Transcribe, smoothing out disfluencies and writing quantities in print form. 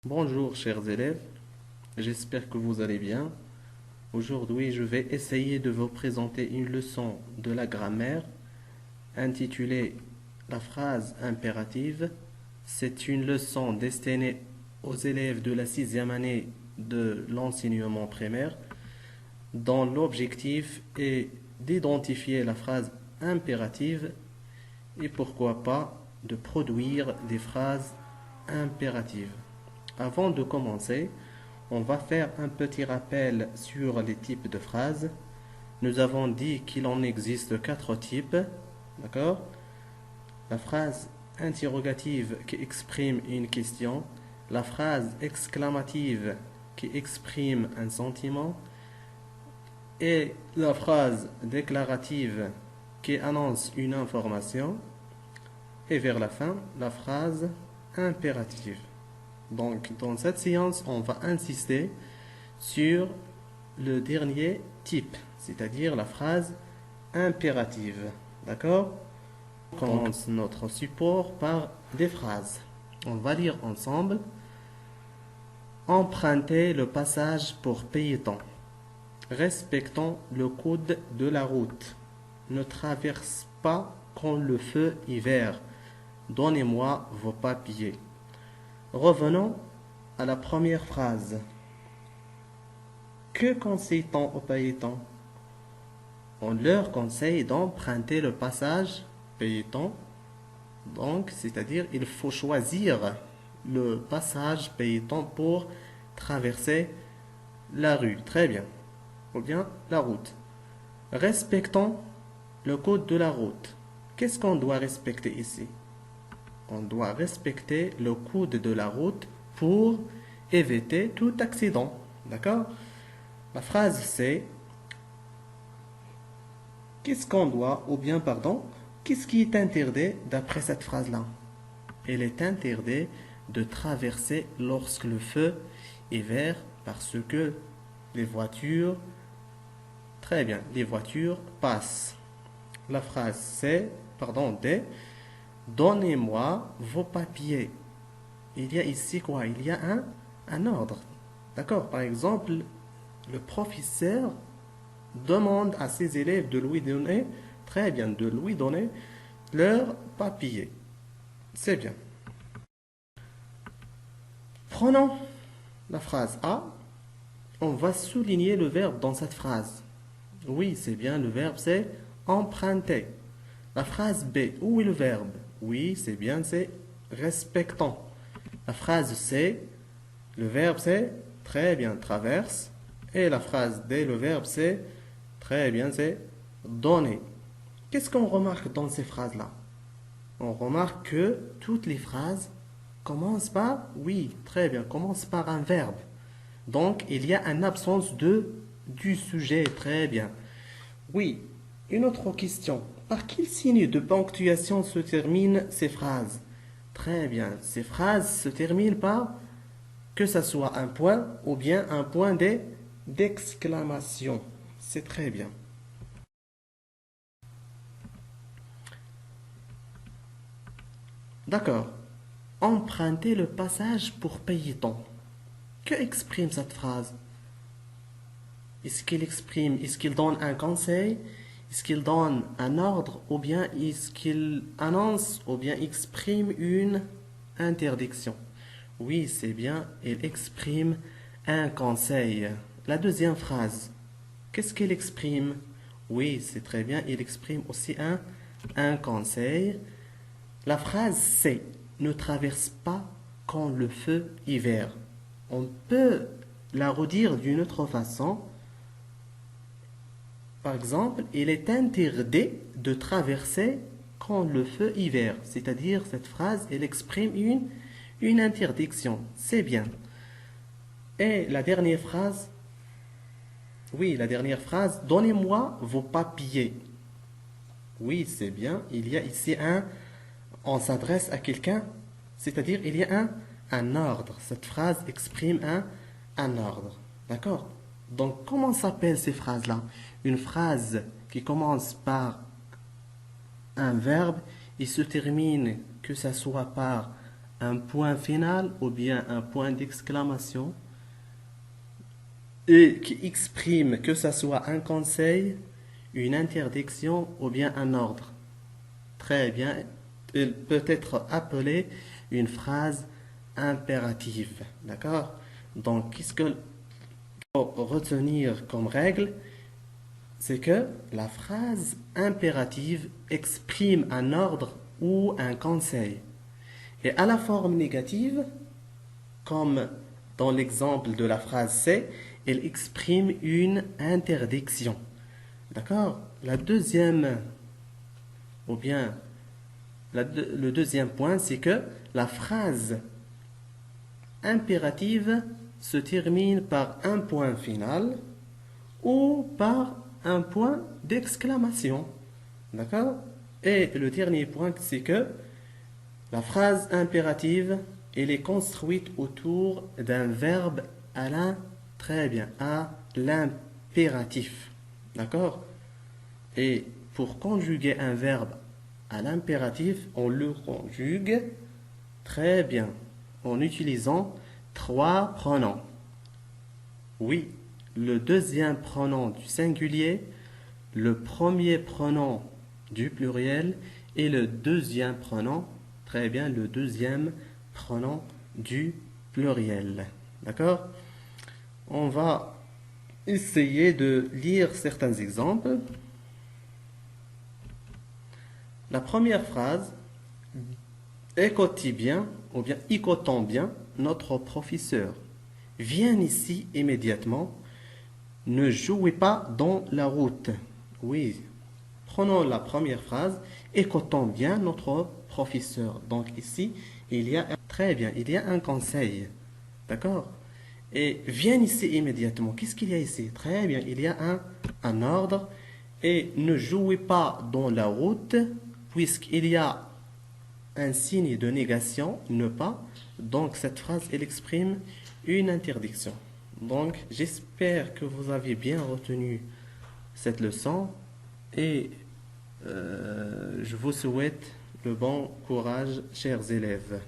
Bonjour chers élèves, j'espère que vous allez bien. Aujourd'hui, je vais essayer de vous présenter une leçon de la grammaire intitulée La phrase impérative. C'est une leçon destinée aux élèves de la sixième année de l'enseignement primaire, dont l'objectif est d'identifier la phrase impérative et pourquoi pas de produire des phrases impératives. Avant de commencer, on va faire un petit rappel sur les types de phrases. Nous avons dit qu'il en existe quatre types. D'accord? La phrase interrogative qui exprime une question, la phrase exclamative qui exprime un sentiment et la phrase déclarative qui annonce une information et vers la fin, la phrase impérative. Donc, dans cette séance, on va insister sur le dernier type, c'est-à-dire la phrase impérative. D'accord? On commence notre support par des phrases. On va lire ensemble. Empruntez le passage pour piétons. Respectons le code de la route. Ne traverse pas quand le feu est vert. Donnez-moi vos papiers. Revenons à la première phrase. Que conseille-t-on aux piétons? On leur conseille d'emprunter le passage piéton. Donc, c'est-à-dire il faut choisir le passage piéton pour traverser la rue. Très bien. Ou bien la route. Respectons le code de la route. Qu'est-ce qu'on doit respecter ici? On doit respecter le code de la route pour éviter tout accident. D'accord? La phrase c'est qu'est-ce qu'on doit, ou bien pardon, qu'est-ce qui est interdit d'après cette phrase-là? Il est interdit de traverser lorsque le feu est vert parce que les voitures, très bien, les voitures passent. La phrase c'est, pardon, D, donnez-moi vos papiers. Il y a ici quoi? Il y a un ordre. D'accord? Par exemple, le professeur demande à ses élèves de lui donner, très bien, de lui donner leurs papiers. C'est bien. Prenons la phrase A. On va souligner le verbe dans cette phrase. Oui, c'est bien, le verbe c'est emprunter. La phrase B, où est le verbe? Oui, c'est bien, c'est respectant. La phrase C, le verbe c'est très bien, traverse. Et la phrase D, le verbe c'est très bien, c'est donner. Qu'est-ce qu'on remarque dans ces phrases-là? On remarque que toutes les phrases commencent par, oui, très bien, commencent par un verbe. Donc, il y a une absence du sujet, très bien. Oui, une autre question. Par quel signe de ponctuation se terminent ces phrases? Très bien, ces phrases se terminent par que ce soit un point ou bien un point d'exclamation. C'est très bien. D'accord. Emprunter le passage pour piéton. Que exprime cette phrase? Est-ce qu'il donne un conseil? Est-ce qu'il donne un ordre? Ou bien est-ce qu'il annonce ou bien exprime une interdiction? Oui, c'est bien, il exprime un conseil. La deuxième phrase, qu'est-ce qu'il exprime? Oui, c'est très bien, il exprime aussi un conseil. La phrase c'est ne traverse pas quand le feu est vert. On peut la redire d'une autre façon. Par exemple, il est interdit de traverser quand le feu est vert. C'est-à-dire, cette phrase, elle exprime une interdiction. C'est bien. Et la dernière phrase, oui, la dernière phrase, donnez-moi vos papiers. Oui, c'est bien. Il y a ici on s'adresse à quelqu'un, c'est-à-dire il y a un ordre. Cette phrase exprime un ordre. D'accord? Donc, comment s'appellent ces phrases-là? Une phrase qui commence par un verbe et se termine, que ce soit par un point final ou bien un point d'exclamation et qui exprime que ce soit un conseil, une interdiction ou bien un ordre. Très bien, il peut être appelé une phrase impérative. D'accord? Donc, qu'est-ce qu'il faut retenir comme règle? C'est que la phrase impérative exprime un ordre ou un conseil. Et à la forme négative, comme dans l'exemple de la phrase C, elle exprime une interdiction. D'accord? La deuxième, ou bien le deuxième point, c'est que la phrase impérative se termine par un point final ou par un point d'exclamation. D'accord? Et le dernier point, c'est que la phrase impérative, elle est construite autour d'un verbe à très bien, à l'impératif. D'accord? Et pour conjuguer un verbe à l'impératif, on le conjugue très bien en utilisant trois pronoms. Oui, le deuxième pronom du singulier, le premier pronom du pluriel et le deuxième pronom, très bien, le deuxième pronom du pluriel. D'accord? On va essayer de lire certains exemples. La première phrase, écoutez bien, ou bien écoutons bien notre professeur. Viens ici immédiatement. Ne jouez pas dans la route. Oui, prenons la première phrase. Écoutons bien notre professeur. Donc ici, il y a très bien, il y a un conseil. D'accord? Et viens ici immédiatement. Qu'est-ce qu'il y a ici? Très bien, il y a un ordre. Et ne jouez pas dans la route, puisqu'il y a un signe de négation, ne pas. Donc cette phrase, elle exprime une interdiction. Donc j'espère que vous avez bien retenu cette leçon et je vous souhaite le bon courage, chers élèves.